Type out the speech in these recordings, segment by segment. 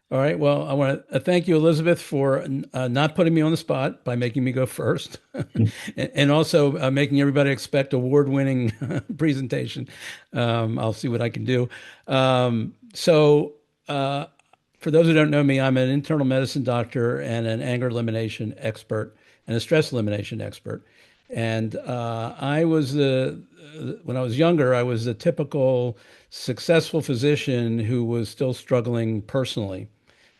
All right. Well, I want to thank you, Elizabeth, for not putting me on the spot by making me go first, and also making everybody expect award-winning presentation. I'll see what I can do. So, for those who don't know me, I'm an internal medicine doctor and an anger elimination expert and a stress elimination expert. And I was when I was younger, I was the typical successful physician who was still struggling personally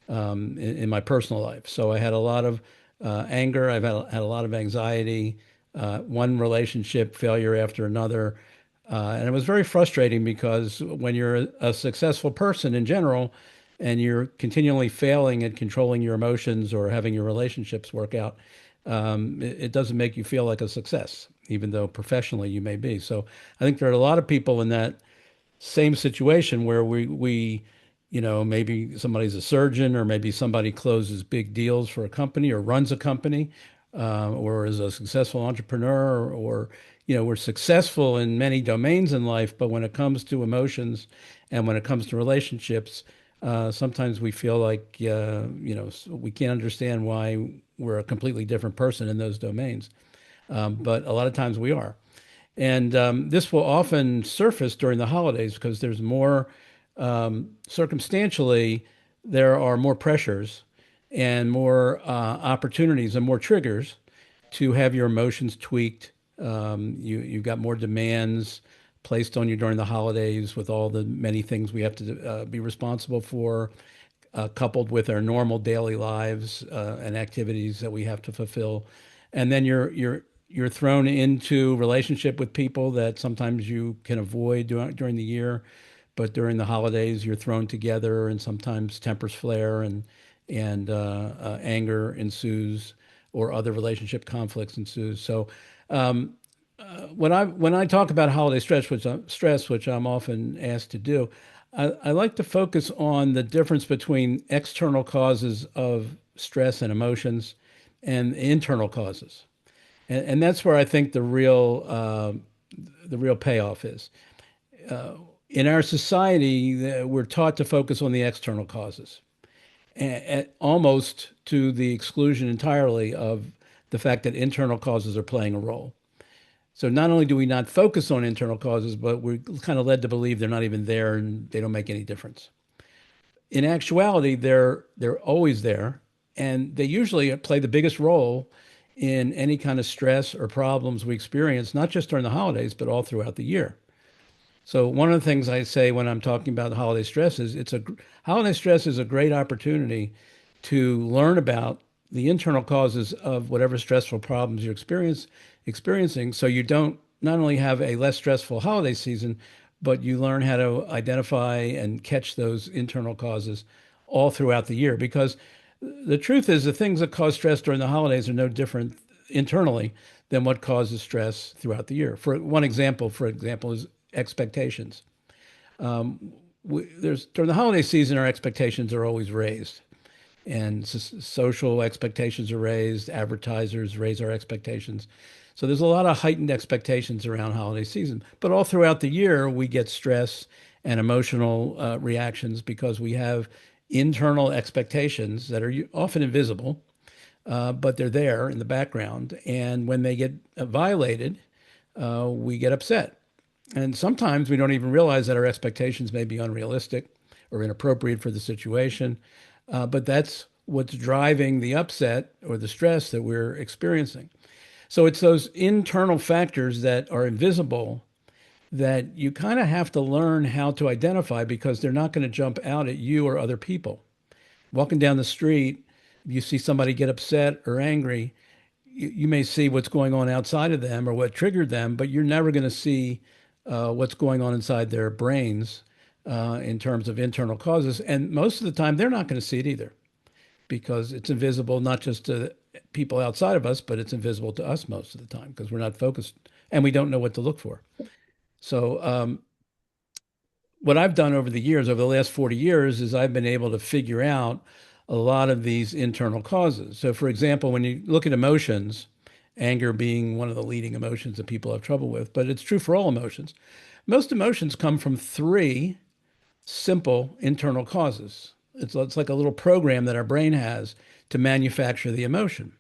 in my personal life. So I had a lot of anger. I've had a lot of anxiety, one relationship failure after another. And it was very frustrating because when you're a successful person in general and you're continually failing at controlling your emotions or having your relationships work out, it doesn't make you feel like a success, even though professionally you may be. So I think there are a lot of people in that same situation where maybe somebody's a surgeon or maybe somebody closes big deals for a company or runs a company or is a successful entrepreneur or we're successful in many domains in life, but when it comes to emotions and when it comes to relationships, sometimes we feel like, we can't understand why we're a completely different person in those domains. But a lot of times we are. And this will often surface during the holidays because there's more, circumstantially, there are more pressures and more opportunities and more triggers to have your emotions tweaked. You've got more demands placed on you during the holidays with all the many things we have to be responsible for, coupled with our normal daily lives and activities that we have to fulfill. And then you're thrown into relationship with people that sometimes you can avoid during the year, but during the holidays you're thrown together, and sometimes tempers flare and anger ensues, or other relationship conflicts ensues. So when I talk about holiday stress, which I'm often asked to do, I like to focus on the difference between external causes of stress and emotions and internal causes. And that's where I think the real payoff is. In our society, we're taught to focus on the external causes, almost to the exclusion entirely of the fact that internal causes are playing a role. So not only do we not focus on internal causes, but we're kind of led to believe they're not even there and they don't make any difference. In actuality, they're always there, and they usually play the biggest role in any kind of stress or problems we experience, not just during the holidays, but all throughout the year. So one of the things I say when I'm talking about the holiday stress is holiday stress is a great opportunity to learn about the internal causes of whatever stressful problems you're experiencing, so you don't not only have a less stressful holiday season, but you learn how to identify and catch those internal causes all throughout the year. Because the truth is, the things that cause stress during the holidays are no different internally than what causes stress throughout the year. For example, is expectations. There's during the holiday season, our expectations are always raised, and social expectations are raised. Advertisers raise our expectations. So there's a lot of heightened expectations around holiday season. But all throughout the year, we get stress and emotional reactions because we have internal expectations that are often invisible, but they're there in the background. And when they get violated, we get upset. And sometimes we don't even realize that our expectations may be unrealistic or inappropriate for the situation. But that's what's driving the upset or the stress that we're experiencing. So it's those internal factors that are invisible that you kind of have to learn how to identify, because they're not going to jump out at you or other people. Walking down the street, you see somebody get upset or angry, you may see what's going on outside of them or what triggered them, but you're never going to see what's going on inside their brains in terms of internal causes. And most of the time, they're not going to see it either, because it's invisible not just to people outside of us, but it's invisible to us most of the time because we're not focused and we don't know what to look for. So, what I've done over the years, over the last 40 years, is I've been able to figure out a lot of these internal causes. So, for example, when you look at emotions, anger being one of the leading emotions that people have trouble with, but it's true for all emotions. Most emotions come from three simple internal causes. It's like a little program that our brain has to manufacture the emotion.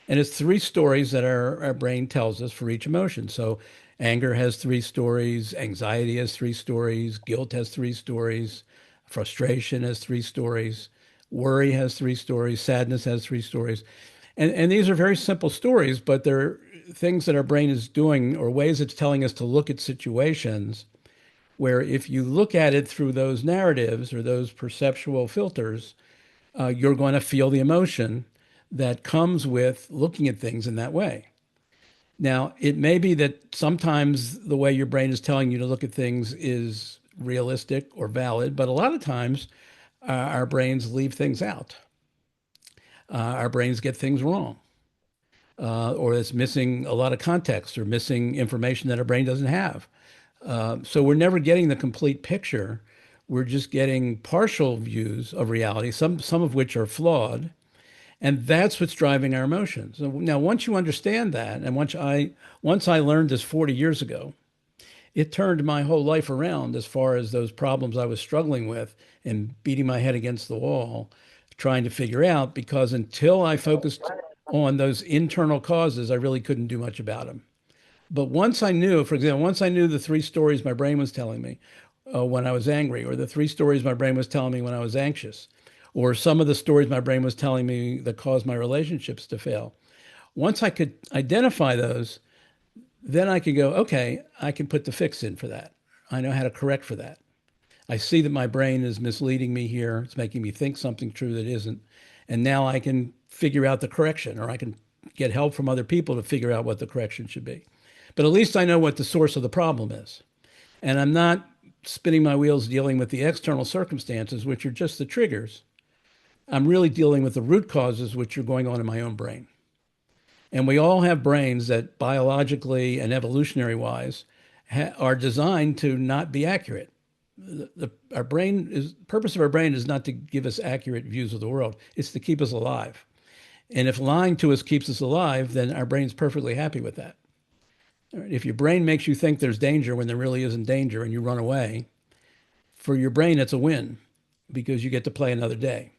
And it's three stories that our brain tells us for each emotion. So anger has three stories, anxiety has three stories, guilt has three stories, frustration has three stories, worry has three stories, sadness has three stories. And these are very simple stories, but they're things that our brain is doing or ways it's telling us to look at situations where if you look at it through those narratives or those perceptual filters, you're going to feel the emotion that comes with looking at things in that way. Now, it may be that sometimes the way your brain is telling you to look at things is realistic or valid, but a lot of times our brains leave things out. Our brains get things wrong, or it's missing a lot of context or missing information that our brain doesn't have. So we're never getting the complete picture. We're just getting partial views of reality, some of which are flawed. And that's what's driving our emotions. So now, once you understand that, and once I learned this 40 years ago, it turned my whole life around as far as those problems I was struggling with and beating my head against the wall, trying to figure out, because until I focused on those internal causes, I really couldn't do much about them. But once I knew, for example, once I knew the three stories my brain was telling me when I was angry, or the three stories my brain was telling me when I was anxious, or some of the stories my brain was telling me that caused my relationships to fail. Once I could identify those, then I could go, okay, I can put the fix in for that. I know how to correct for that. I see that my brain is misleading me here. It's making me think something true that isn't. And now I can figure out the correction, or I can get help from other people to figure out what the correction should be. But at least I know what the source of the problem is. And I'm not spinning my wheels dealing with the external circumstances, which are just the triggers. I'm really dealing with the root causes, which are going on in my own brain. And we all have brains that biologically and evolutionary wise are designed to not be accurate. Our brain is purpose of our brain is not to give us accurate views of the world. It's to keep us alive. And if lying to us keeps us alive, then our brain's perfectly happy with that. If your brain makes you think there's danger when there really isn't danger and you run away, for your brain, it's a win because you get to play another day.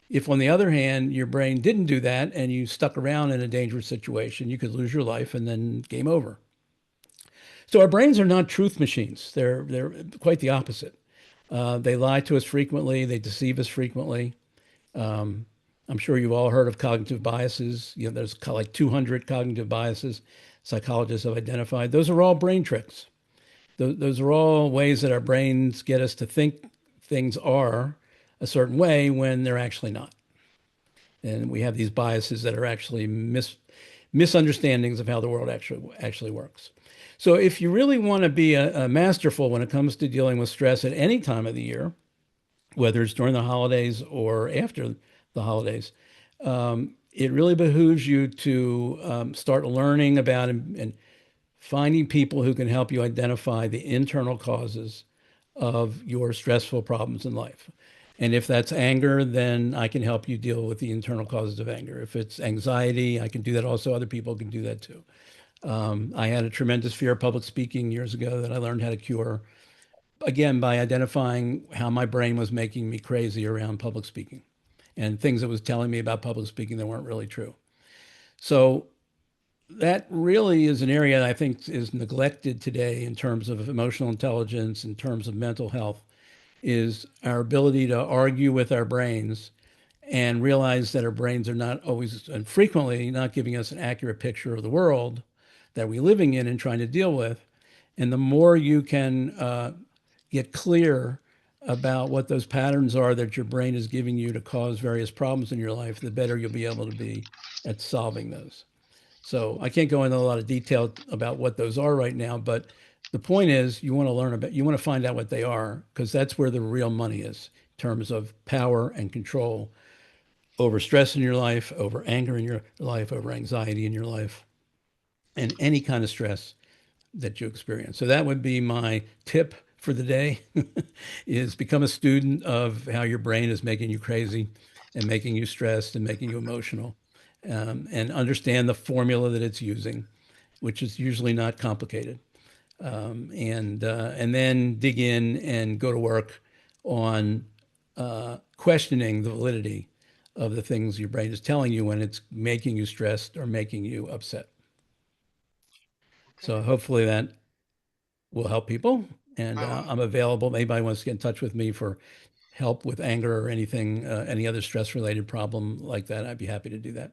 If, on the other hand, your brain didn't do that and you stuck around in a dangerous situation, you could lose your life and then game over. So our brains are not truth machines. They're quite the opposite. They lie to us frequently. They deceive us frequently. Um, I'm sure you've all heard of cognitive biases. You know, there's like 200 cognitive biases psychologists have identified. Those are all brain tricks. Those are all ways that our brains get us to think things are a certain way when they're actually not. And we have these biases that are actually misunderstandings of how the world actually works. So if you really want to be a masterful when it comes to dealing with stress at any time of the year, whether it's during the holidays or after the holidays, it really behooves you to start learning about and finding people who can help you identify the internal causes of your stressful problems in life. And if that's anger, then I can help you deal with the internal causes of anger. If it's anxiety, I can do that also. Other people can do that too. I had a tremendous fear of public speaking years ago that I learned how to cure, again, by identifying how my brain was making me crazy around public speaking and things it was telling me about public speaking that weren't really true. So that really is an area that I think is neglected today in terms of emotional intelligence, in terms of mental health, is our ability to argue with our brains and realize that our brains are not always and frequently not giving us an accurate picture of the world that we're living in and trying to deal with. And the more you can get clear about what those patterns are that your brain is giving you to cause various problems in your life, the better you'll be able to be at solving those. So I can't go into a lot of detail about what those are right now, but the point is you want to learn about, you want to find out what they are, because that's where the real money is in terms of power and control over stress in your life, over anger in your life, over anxiety in your life, and any kind of stress that you experience. So that would be my tip for the day is become a student of how your brain is making you crazy and making you stressed and making you emotional, and understand the formula that it's using, which is usually not complicated. And then dig in and go to work on questioning the validity of the things your brain is telling you when it's making you stressed or making you upset. So Okay. hopefully that will help people. And Uh, I'm available. Anybody wants to get in touch with me for help with anger or anything, any other stress related problem like that, I'd be happy to do that.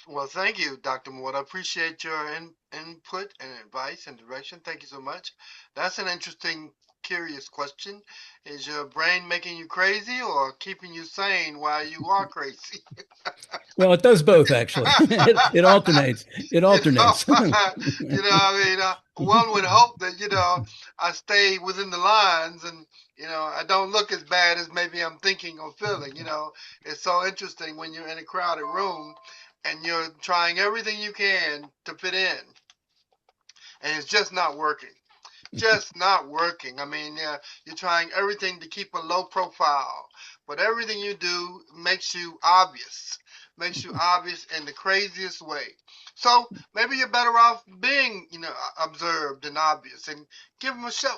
well, thank you, Dr. Mort. I appreciate your input and advice and direction. Thank you so much. That's an interesting, curious question. Is your brain making you crazy or keeping you sane while you are crazy? Well, it does both actually. It alternates. It you know, alternates. I mean, one would hope that, I stay within the lines and, I don't look as bad as maybe I'm thinking or feeling. It's so interesting when you're in a crowded room and you're trying everything you can to fit in and it's just not working. Just not working. I mean, yeah, you're trying everything to keep a low profile, but everything you do makes you obvious in the craziest way. So maybe you're better off being, observed and obvious, and give them a show.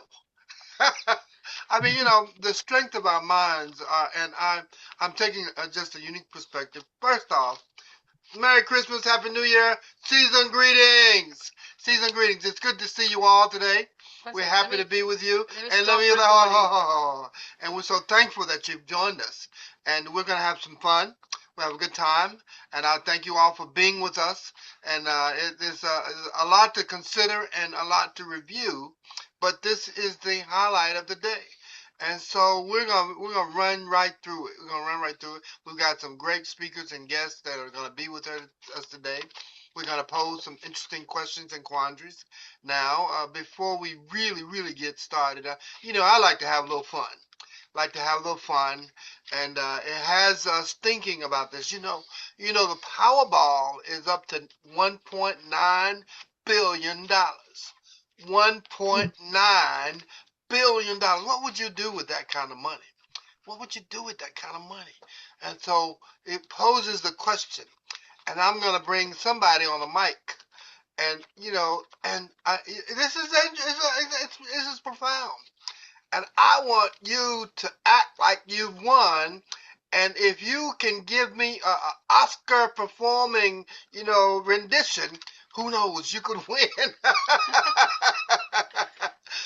I mean, the strength of our minds are, and I'm taking just a unique perspective. First off, Merry Christmas, Happy New Year, season greetings. Season greetings. It's good to see you all today. We're happy to be with you. And let me, and we're so thankful that you've joined us. And we're going to have some fun. We'll have a good time. And I thank you all for being with us. And it is a lot to consider and a lot to review. But this is the highlight of the day. And so we're gonna run right through it. We're gonna run right through it. We've got some great speakers and guests that are gonna be with us today. We're gonna pose some interesting questions and quandaries. Now, before we really get started, I like to have a little fun. Like to have a little fun, and it has us thinking about this. The Powerball is up to 1.9 billion dollars. $1.9 billion. What would you do with that kind of money? What would you do with that kind of money? And so it poses the question, and I'm going to bring somebody on the mic, and this is profound, and I want you to act like you've won. And if you can give me a Oscar performing, rendition, who knows? You could win.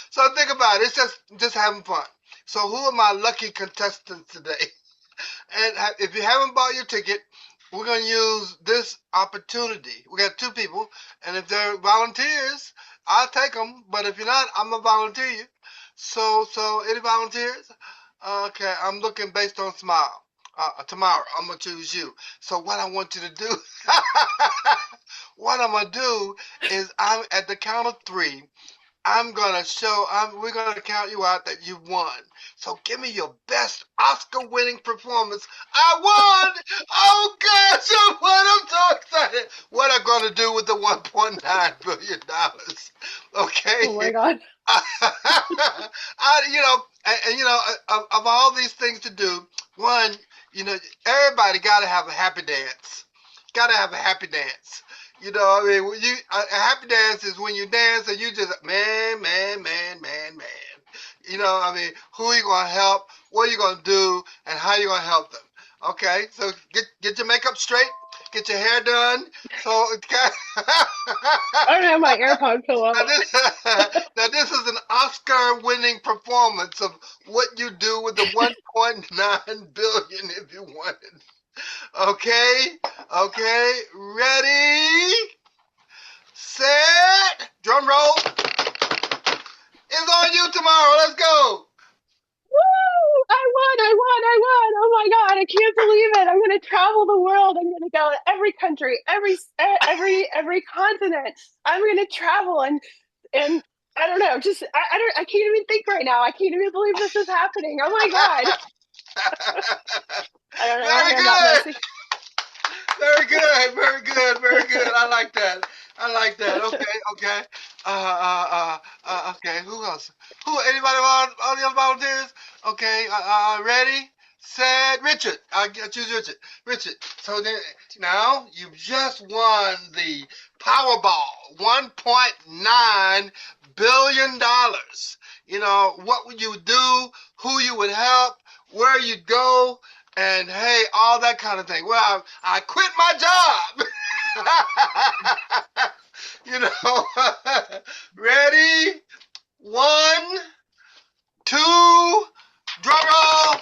So think about it. It's just having fun. So who are my lucky contestants today? And if you haven't bought your ticket, we're going to use this opportunity. We got two people, and if they're volunteers, I'll take them. But if you're not, I'm going to volunteer you. So any volunteers? Okay, I'm looking based on smile. Tomorrow, I'm going to choose you. So what I want you to do, what I'm going to do is I'm at the count of three. We're gonna count you out that you won. So give me your best Oscar-winning performance. I won! Oh gosh, I won! I'm so excited. What I'm gonna do with the $1.9 billion? Oh my Okay. God. Of all these things to do, one, everybody gotta have a happy dance. Gotta have a happy dance. I mean, a happy dance is when you dance and you just man. I mean, who are you gonna help? What are you gonna do? And how are you gonna help them? Okay, so get your makeup straight, get your hair done. So I don't have my AirPod pillow. now this, now this is an Oscar-winning performance of what you do with the 1.9 billion if you wanted. Okay, okay, ready, set, drum roll. It's on you tomorrow. Let's go. Woo! I won! Oh my God, I can't believe it. I'm gonna travel the world. I'm gonna go to every country, every continent. I'm gonna travel and I don't know, just I can't even think right now. I can't even believe this is happening. Oh my God. I don't know, my Very hand got good. messy. Very good. Very good. Very good. I like that. I like that. Okay. Okay. Okay. Who else? Anybody all the other volunteers? Okay. Ready? Set. Richard. I choose Richard. Richard. So then, now you've just won the Powerball, $1.9 billion. What would you do? Who you would help? where you go, and hey, all that kind of thing. Well, I quit my job. You know, ready? 1, 2, drum roll.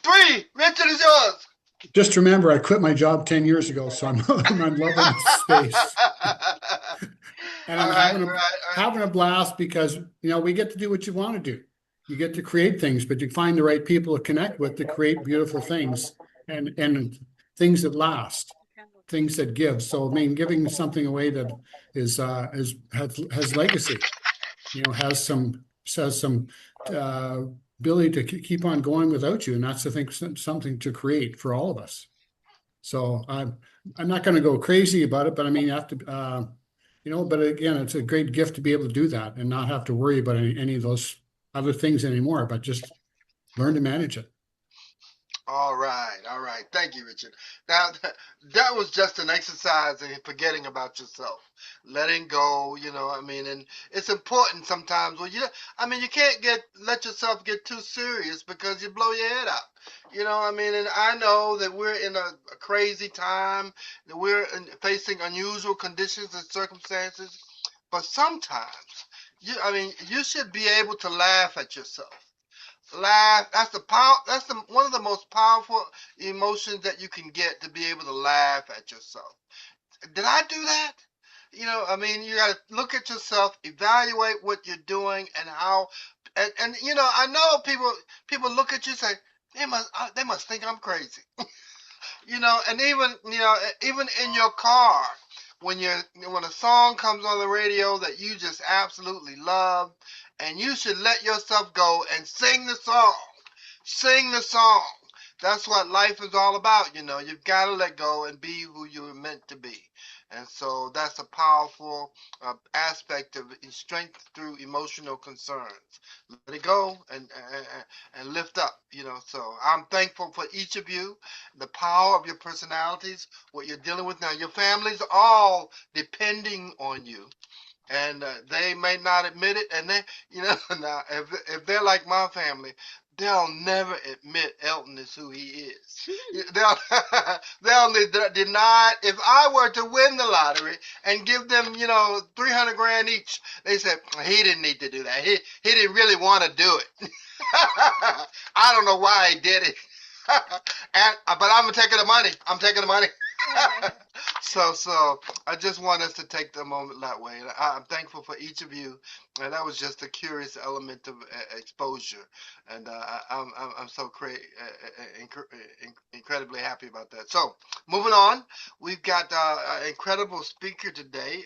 3. Richard is yours. Just remember, I quit my job 10 years ago, so I'm I'm loving this space. And All I'm right, all right, all right. having a blast because we get to do what you want to do. You get to create things, but you find the right people to connect with to create beautiful things and things that last, things that give. So I mean, giving something away that has legacy, has some uh, ability to keep on going without you, and that's I think something to create for all of us. So I'm not going to go crazy about it, but I mean, you have to, but again, it's a great gift to be able to do that and not have to worry about any of those other things anymore, but just learn to manage it. All right, all right. Thank you, Richard. Now, that was just an exercise in forgetting about yourself, letting go. I mean, and it's important sometimes. Well, you can't let yourself get too serious because you blow your head out. I mean, and I know that we're in a crazy time, that we're facing unusual conditions and circumstances, but sometimes, you should be able to laugh at yourself. Laugh. That's the power. That's one of the most powerful emotions that you can get, to be able to laugh at yourself. Did I do that? You got to look at yourself, evaluate what you're doing, and how. And I know people look at you and say they must think I'm crazy. And even in your car, when a song comes on the radio that you just absolutely love, and you should let yourself go and sing the song. Sing the song. That's what life is all about. You've got to let go and be who you were meant to be. And so that's a powerful aspect of strength through emotional concerns. Let it go and lift up. So I'm thankful for each of you, the power of your personalities, what you're dealing with now. Your families all depending on you, and they may not admit it. And now if they're like my family, they'll never admit Elton is who he is. They'll deny it. If I were to win the lottery and give them 300 grand each, they said he didn't need to do that. He didn't really want to do it. I don't know why he did it. But I'm taking the money. I'm taking the money. So I just want us to take the moment that way. I'm thankful for each of you, and that was just a curious element of exposure, and I'm so incredibly happy about that. So moving on, we've got an incredible speaker today.